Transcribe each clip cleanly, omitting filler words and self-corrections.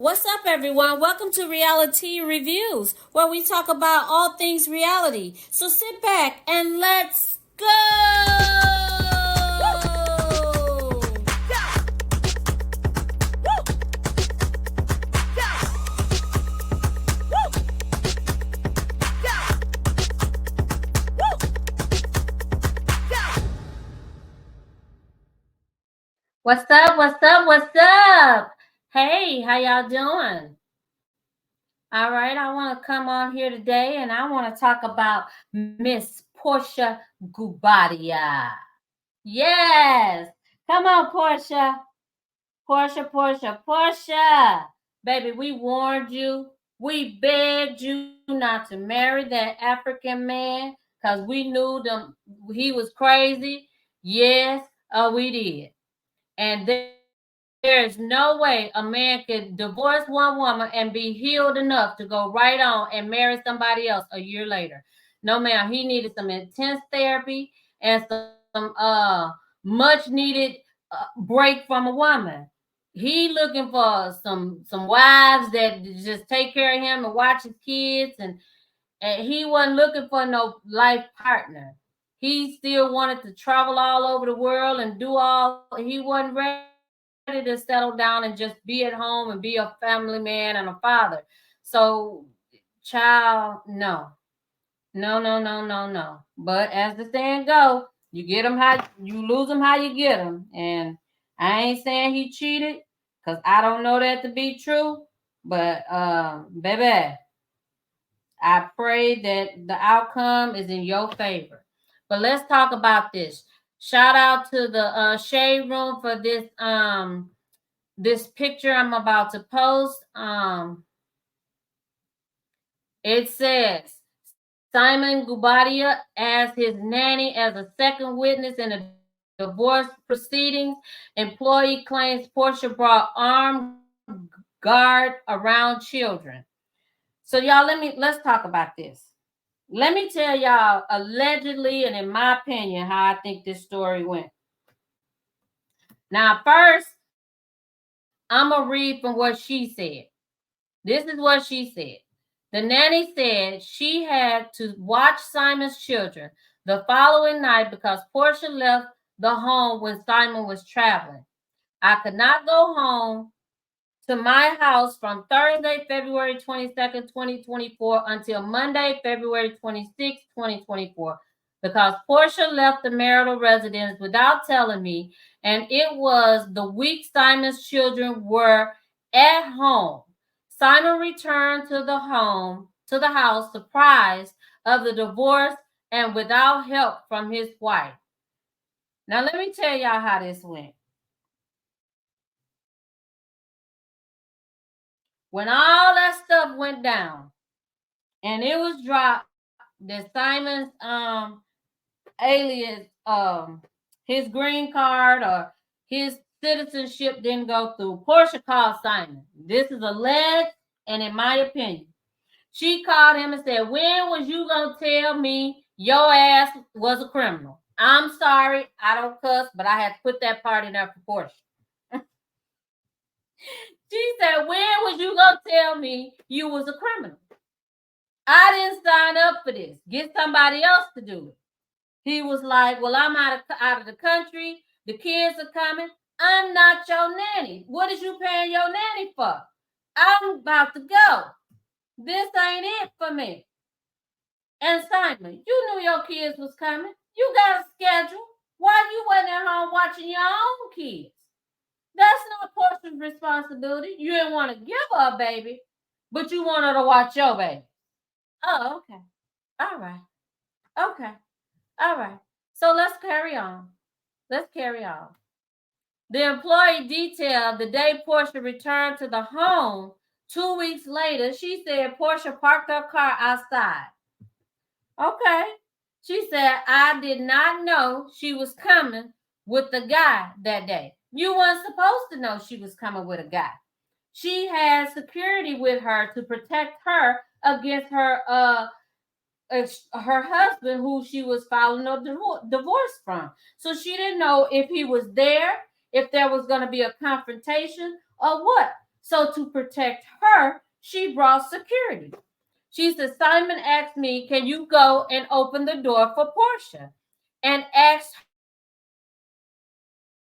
What's up, everyone? Welcome to Reality Reviews, where we talk about all things reality. So sit back and let's go! What's up? What's up? What's up? Hey, how y'all doing? All right, I want to come on here today and I want to talk about Miss Porsha Gubadia. Yes. Come on, Porsha. Porsha. Baby, we warned you. We begged you not to marry that African man because we knew them he was crazy. Yes, we did. And there is no way a man could divorce one woman and be healed enough to go right on and marry somebody else a year later. No, ma'am. He needed some intense therapy and some much needed break from a woman. He looking for some wives that just take care of him and watch his kids, and he wasn't looking for no life partner. He still wanted to travel all over the world and do all. He wasn't ready to settle down and just be at home and be a family man and a father. So, child, no, no. But as the saying go, you get them how you lose them how you get them. And I ain't saying he cheated because I don't know that to be true. But baby, I pray that the outcome is in your favor. But let's talk about this. Shout out to the shade room for this picture I'm about to post. It says Simon Gubadia as his nanny as a second witness in a divorce proceedings. Employee claims Porsha brought armed guard around children. So y'all, let's talk about this. Let me tell y'all allegedly and in my opinion how I think this story went. Now, first, I'm gonna read from what she said. This is what she said. The nanny said she had to watch Simon's children the following night because Portia left the home when Simon was traveling. I could not go home to my house from Thursday, February 22nd, 2024 until Monday, February 26th, 2024, because Portia left the marital residence without telling me, and it was the week Simon's children were at home. Simon returned to the house, surprised of the divorce and without help from his wife. Now, let me tell y'all how this went. When all that stuff went down, and it was dropped that Simon's alias his green card or his citizenship didn't go through. Portia called Simon. This is alleged, and in my opinion, she called him and said, "When was you gonna tell me your ass was a criminal?" I'm sorry, I don't cuss, but I had to put that part in there for Portia. She said, "When was you gonna tell me you was a criminal? I didn't sign up for this. Get somebody else to do it." He was like, "Well, I'm out of the country. The kids are coming. I'm not your nanny. What is you paying your nanny for? I'm about to go. This ain't it for me." And Simon, you knew your kids was coming. You got a schedule. Why you wasn't at home watching your own kids? That's not Portia's responsibility. You didn't want to give her a baby, but you want her to watch your baby. Oh, okay. All right. Okay. All right. So let's carry on. Let's carry on. The employee detailed the day Portia returned to the home 2 weeks later. She said Portia parked her car outside. Okay. She said, "I did not know she was coming with the guy that day." You weren't supposed to know she was coming with a guy. She had security with her to protect her against her husband, who she was filing a divorce from. So she didn't know if he was there, if there was going to be a confrontation or what. So to protect her, she brought security. She said, Simon asked me, can you go and open the door for Porsha? And asked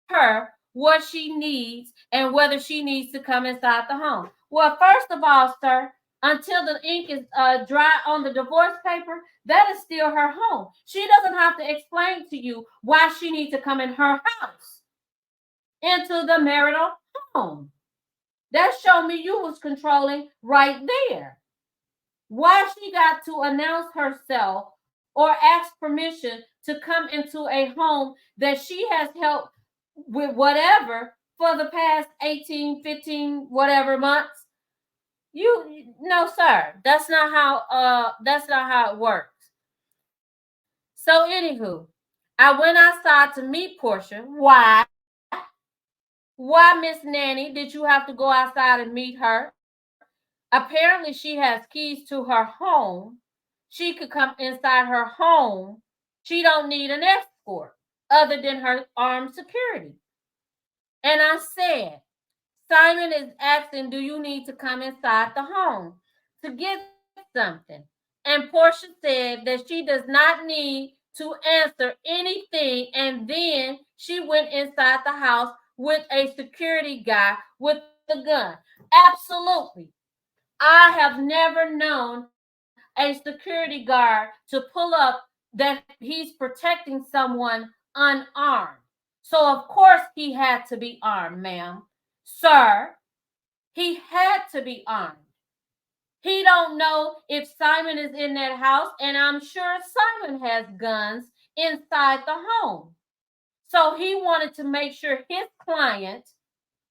her what she needs and whether she needs to come inside the home. Well, first of all, sir, until the ink is dry on the divorce paper, that is still her home. She doesn't have to explain to you why she needs to come in her house into the marital home. That showed me you was controlling right there. Why she got to announce herself or ask permission to come into a home that she has helped with whatever for the past 18, 15, whatever months. You no sir, that's not how it works. So anywho, I went outside to meet Porsha. Why, Miss Nanny, did you have to go outside and meet her? Apparently, she has keys to her home. She could come inside her home. She don't need an escort other than her armed security. And I said, Simon is asking, do you need to come inside the home to get something? And Portia said that she does not need to answer anything. And then she went inside the house with a security guy with a gun. Absolutely. I have never known a security guard to pull up that he's protecting someone unarmed. So, of course, he had to be armed, ma'am. Sir, he had to be armed. He don't know if Simon is in that house, and I'm sure Simon has guns inside the home. So he wanted to make sure his client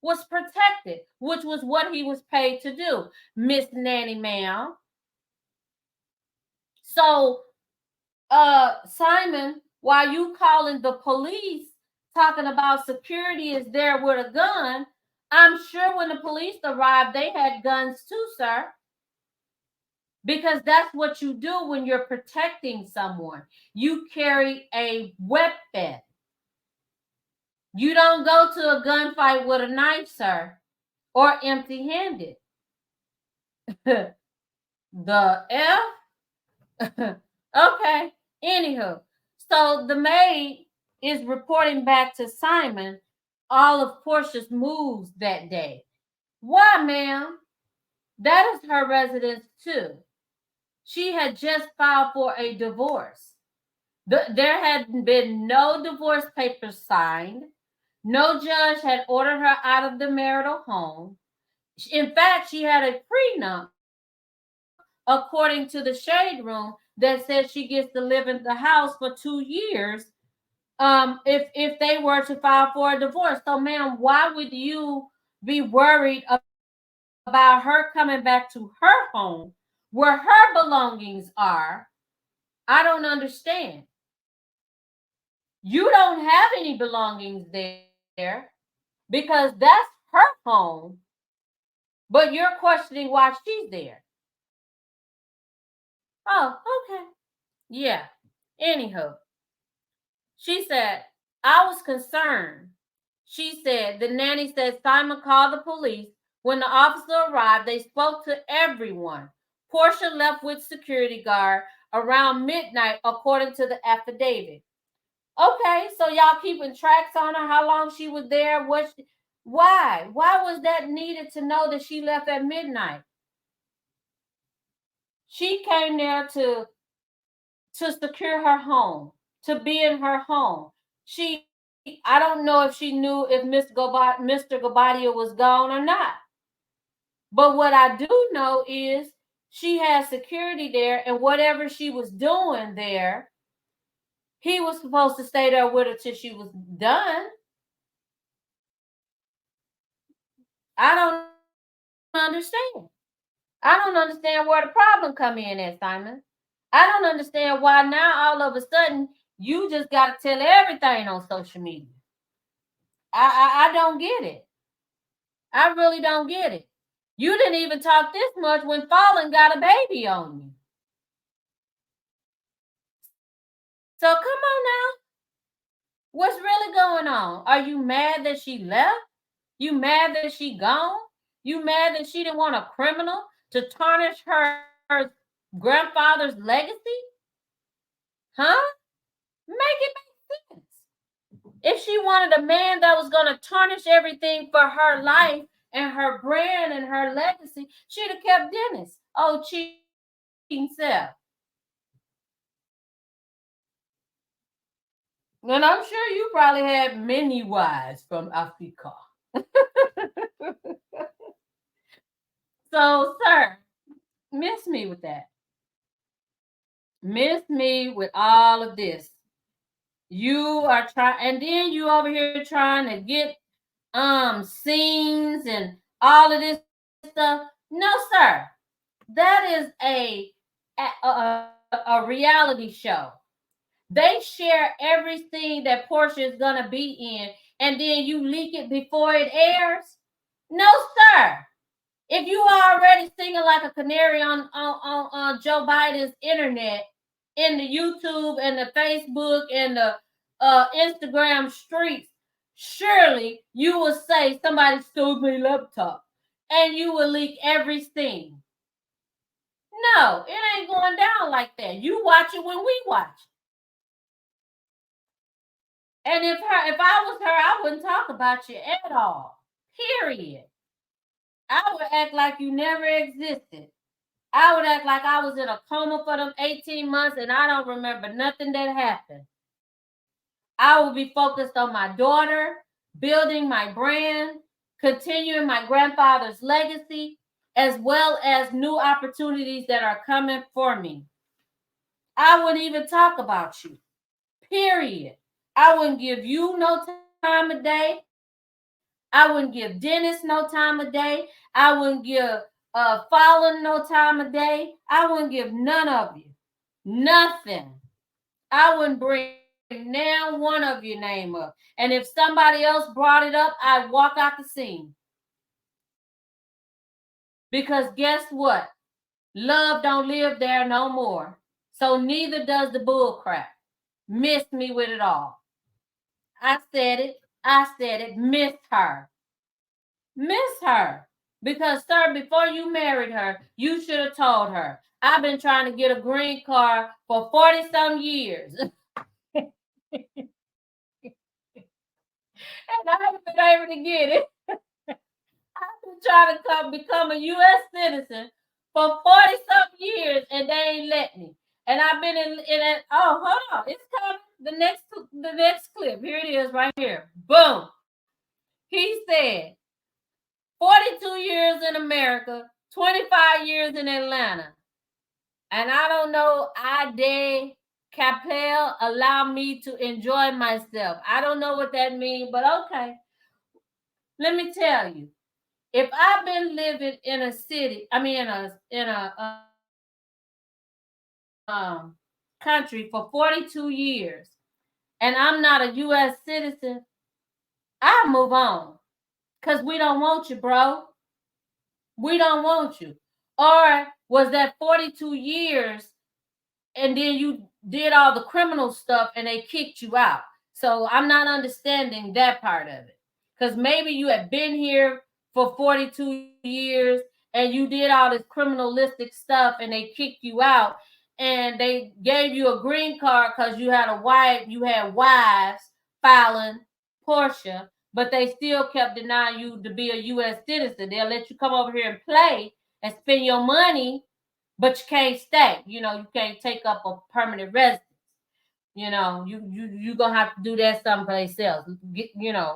was protected, which was what he was paid to do, Miss Nanny ma'am. So, Simon, while you calling the police, talking about security is there with a gun, I'm sure when the police arrived, they had guns too, sir. Because that's what you do when you're protecting someone. You carry a weapon. You don't go to a gunfight with a knife, sir, or empty handed. The F? Okay. Anywho, so the maid is reporting back to Simon all of Portia's moves that day. Why, ma'am? That is her residence too. She had just filed for a divorce. There had been no divorce papers signed. No judge had ordered her out of the marital home. In fact, she had a prenup, according to the shade room, that says she gets to live in the house for 2 years if they were to file for a divorce. So, ma'am, why would you be worried about her coming back to her home where her belongings are? I don't understand. You don't have any belongings there because that's her home, but you're questioning why she's there. Oh, okay. Yeah. Anyhow, she said, I was concerned. She said, the nanny said Simon called the police. When the officer arrived, they spoke to everyone. Portia left with security guard around midnight, according to the affidavit. Okay, so y'all keeping tracks on her, how long she was there, why? Why was that needed to know that she left at midnight? She came there to secure her home, to be in her home. I don't know if she knew if Mr. Gabadia was gone or not. But what I do know is she had security there, and whatever she was doing there, he was supposed to stay there with her till she was done. I don't understand. I don't understand where the problem come in at, Simon. I don't understand why now all of a sudden you just got to tell everything on social media. I don't get it. I really don't get it. You didn't even talk this much when Fallen got a baby on you. So come on now. What's really going on? Are you mad that she left? You mad that she gone? You mad that she didn't want a criminal to tarnish her grandfather's legacy? Huh? Make it make sense. If she wanted a man that was going to tarnish everything for her life and her brand and her legacy, she'd have kept Dennis. Oh, cheating self. And I'm sure you probably had many wives from Africa. So, sir, miss me with that. Miss me with all of this. You are trying, and then you over here trying to get scenes and all of this stuff. No, sir. That is a reality show. They share every scene that Porsha is gonna be in, and then you leak it before it airs. No, sir. If you are already singing like a canary on Joe Biden's internet, in the YouTube and the Facebook and the Instagram streets, surely you will say somebody stole my laptop, and you will leak everything. No, it ain't going down like that. You watch it when we watch. And if I was her, I wouldn't talk about you at all. Period. I would act like you never existed. I would act like I was in a coma for them 18 months and I don't remember nothing that happened. I will be focused on my daughter, building my brand, continuing my grandfather's legacy, as well as new opportunities that are coming for me. I wouldn't even talk about you. Period. I wouldn't give you no time of day. I wouldn't give Dennis no time of day. I wouldn't give Fallon no time of day. I wouldn't give none of you. Nothing. I wouldn't bring now one of your name up. And if somebody else brought it up, I'd walk out the scene. Because guess what? Love don't live there no more. So neither does the bull crap. Miss me with it all. I said it. I said it. Miss her. Miss her. Because, sir, before you married her, you should have told her. I've been trying to get a green card for 40 some years. And I haven't been able to get it. I've been trying to become a U.S. citizen for 40 some years and they ain't let me. And I've been in oh, hold on. It's coming. The next clip. Here it is right here. Boom. He said 42 years in America, 25 years in Atlanta. And I don't know, Ade Capel allow me to enjoy myself. I don't know what that means, but okay. Let me tell you. If I've been living in a city, I mean in a country for 42 years and I'm not a US citizen, I'll move on. Cause we don't want you, bro. We don't want you. Or was that 42 years and then you did all the criminal stuff and they kicked you out? So I'm not understanding that part of it. Because maybe you had been here for 42 years and you did all this criminalistic stuff and they kicked you out and they gave you a green card because you had a wife, you had wives, Fallon, Porsha, but they still kept denying you to be a U.S. citizen. They'll let you come over here and play and spend your money, but you can't stay. You know, you can't take up a permanent residence. You know, you gonna have to do that someplace else.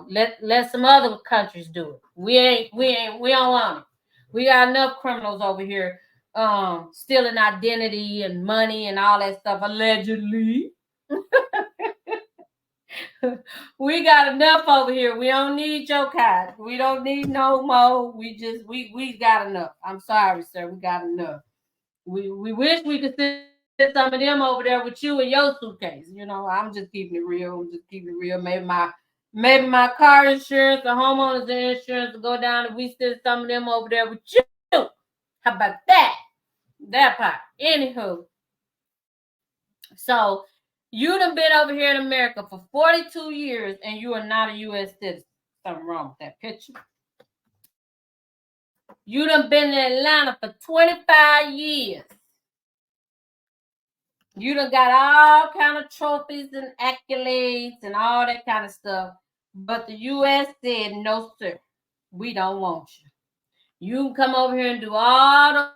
Let some other countries do it. We don't want it. We got enough criminals over here, stealing identity and money and all that stuff allegedly. We got enough over here. We don't need your kind. We don't need no more. We got enough. I'm sorry, sir. We got enough. We wish we could send some of them over there with you and your suitcase. You know, I'm just keeping it real. I'm just keeping it real. Maybe my car insurance, the homeowners insurance will go down if we send some of them over there with you. How about that? That part. Anywho, so you done been over here in America for 42 years and you are not a U.S. citizen. Something wrong with that picture. You done been in Atlanta for 25 years. You done got all kind of trophies and accolades and all that kind of stuff. But the U.S. said, no, sir, we don't want you. You can come over here and do all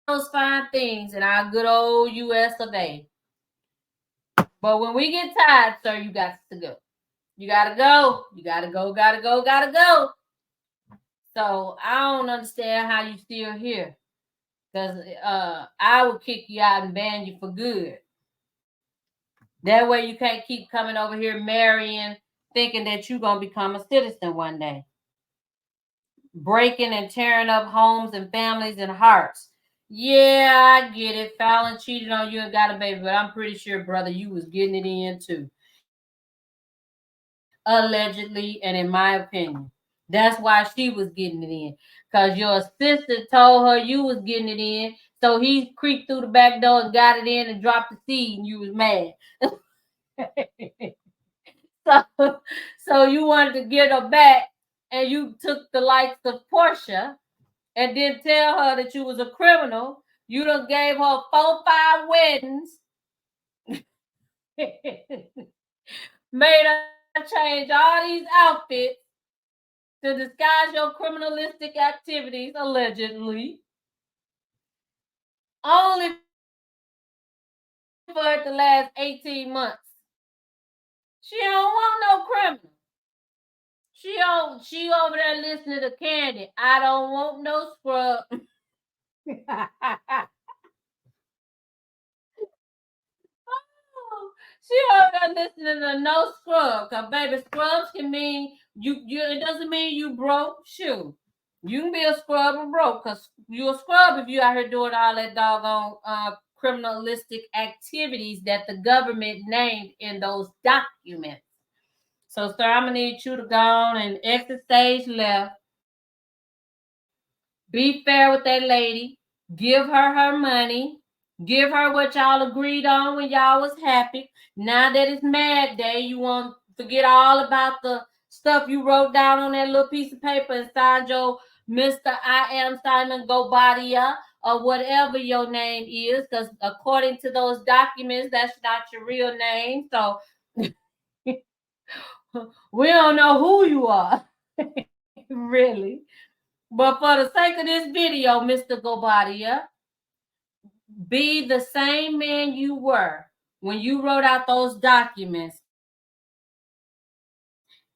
those fine things in our good old U.S. of A. But when we get tired, sir, you got to go. You gotta go. You gotta go, gotta go, gotta go. So I don't understand how you still here. Because I will kick you out and ban you for good. That way you can't keep coming over here marrying, thinking that you're going to become a citizen one day. Breaking and tearing up homes and families and hearts. Yeah, I get it. Fallon cheated on you and got a baby, but I'm pretty sure, brother, you was getting it in too. Allegedly, and in my opinion. That's why she was getting it in. Because your assistant told her you was getting it in. So he creeped through the back door and got it in and dropped the seed and you was mad. So you wanted to get her back and you took the likes of Porsha and then tell her that you was a criminal. You done gave her 4-5 weddings. Made her change all these outfits to disguise your criminalistic activities, allegedly. Only for it to last 18 months. She don't want no criminal. She over there listening to Candy. I don't want no scrub. She over there listening to no scrub. Cause baby, scrubs can mean you it doesn't mean you broke. Shoot. You can be a scrub and broke, cause you a scrub if you out here doing all that doggone criminalistic activities that the government named in those documents. So, sir, I'm gonna need you to go on and exit stage left. Be fair with that lady. Give her money. Give her what y'all agreed on when y'all was happy. Now that it's Mad Day, you want to forget all about the stuff you wrote down on that little piece of paper and signed your Mr. I am Simon Gobadia or whatever your name is, because according to those documents, that's not your real name. So we don't know who you are, really. But for the sake of this video, Mr. Gobadia, be the same man you were when you wrote out those documents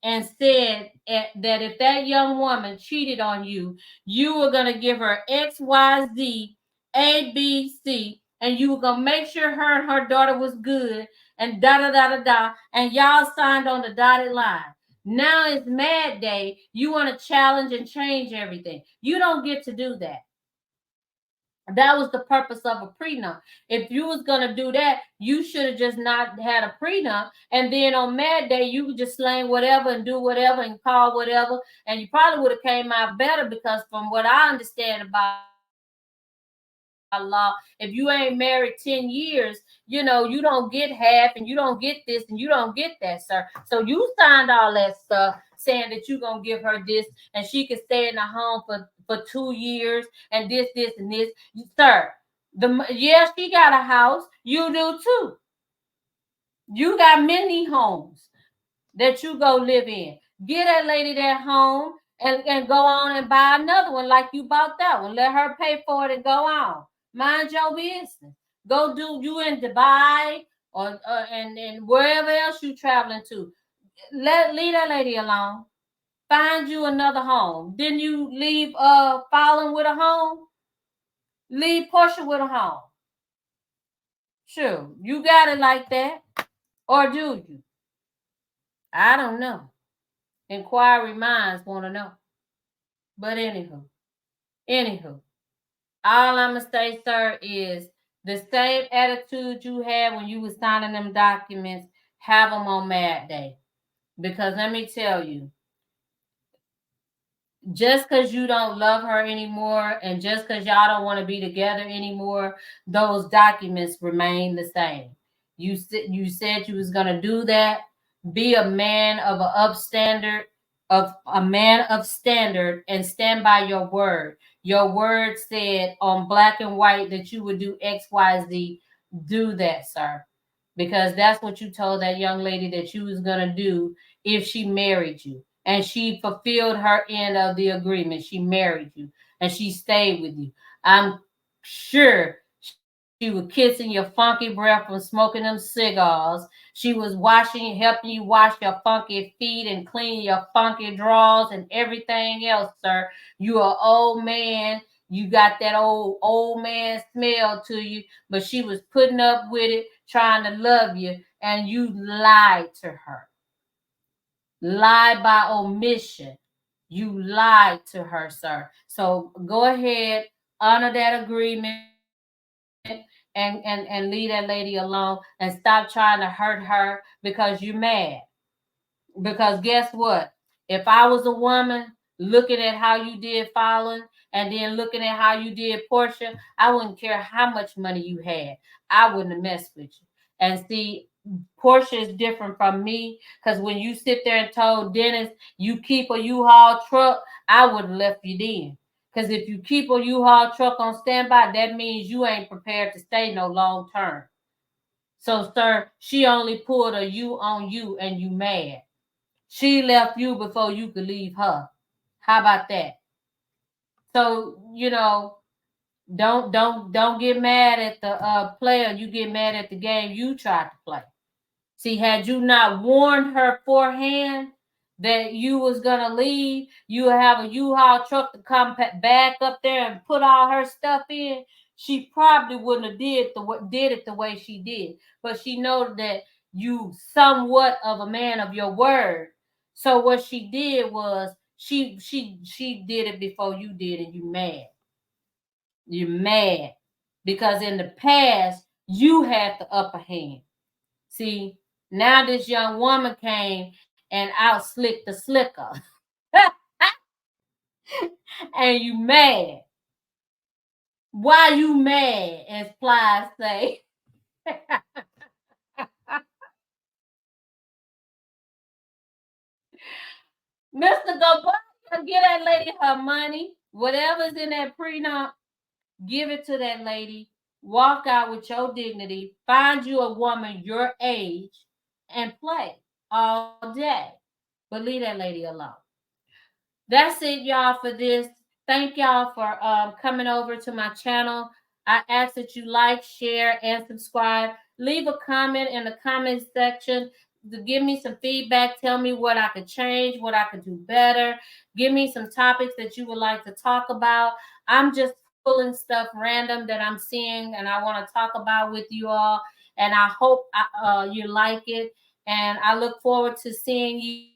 and said that if that young woman cheated on you, you were going to give her X, Y, Z, A, B, C, and you were going to make sure her and her daughter was good and da-da-da-da-da, and y'all signed on the dotted line. Now it's Mad Day. You want to challenge and change everything. You don't get to do that. That was the purpose of a prenup. If you was gonna do that, you should have just not had a prenup. And then on Mad Day, you could just slang whatever and do whatever and call whatever. And you probably would have came out better, because from what I understand about law, if you ain't married 10 years, you don't get half and you don't get this and you don't get that, sir. So you signed all that stuff saying that you're gonna give her this and she can stay in the home for 2 years and this and this. Sir, she got a house. You do too. You got many homes that you go live in. Get that lady that home and go on and buy another one like you bought that one. Let her pay for it and go on. Mind your business. Go do you in Dubai or and wherever else you traveling to. Leave that lady alone. Find you another home. Then you leave Fallon with a home. Leave Porsha with a home. Sure, you got it like that, or do you? I don't know. Inquiry minds want to know. But anywho, all I'm gonna say, sir, is the same attitude you had when you was signing them documents, have them on Mad Day. Because let me tell you, just because you don't love her anymore and just because y'all don't want to be together anymore, those documents remain the same. You said you was gonna do that. Be a man of an upstander. of a man of standard and stand by your word. Your word said on black and white that you would do XYZ. Do that, sir. Because that's what you told that young lady that you was going to do if she married you. And she fulfilled her end of the agreement. She married you and she stayed with you. I'm sure she was kissing your funky breath from smoking them cigars. She was washing, helping you wash your funky feet and clean your funky drawers and everything else, sir. You are old man. You got that old man smell to you, but she was putting up with it, trying to love you, and you lied to her. Lied by omission. You lied to her, sir. So go ahead, honor that agreement, and leave that lady alone and stop trying to hurt her because you're mad. Because guess what? If I was a woman looking at how you did Fallon and then looking at how you did Portia, I wouldn't care how much money you had. I wouldn't have messed with you. And see, Portia is different from me because when you sit there and told Dennis you keep a U-Haul truck, I would have left you then. Because if you keep a U-Haul truck on standby, that means you ain't prepared to stay no long term. So, sir, she only pulled a you on you and you mad. She left you before you could leave her. How about that? So, don't get mad at the player. You get mad at the game you tried to play. See, had you not warned her beforehand that you was gonna leave, you would have a U-Haul truck to come back up there and put all her stuff in. She probably wouldn't have did it the way she did. But she know that you somewhat of a man of your word. So what she did was she did it before you did, and you mad. You're mad because in the past you had the upper hand. See, now this young woman came and out slicked the slicker. And you mad. Why you mad? As Plies say. Mr. Gobert, give that lady her money. Whatever's in that prenup, give it to that lady. Walk out with your dignity. Find you a woman your age and play all day. But leave that lady alone. That's it, y'all, for this. Thank y'all for coming over to my channel. I ask that you like, share, and subscribe. Leave a comment in the comment section to give me some feedback. Tell me what I could change, what I could do better. Give me some topics that you would like to talk about. I'm just pulling stuff random that I'm seeing and I want to talk about with you all. And I hope you like it. And I look forward to seeing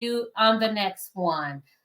you on the next one. Bye, y'all.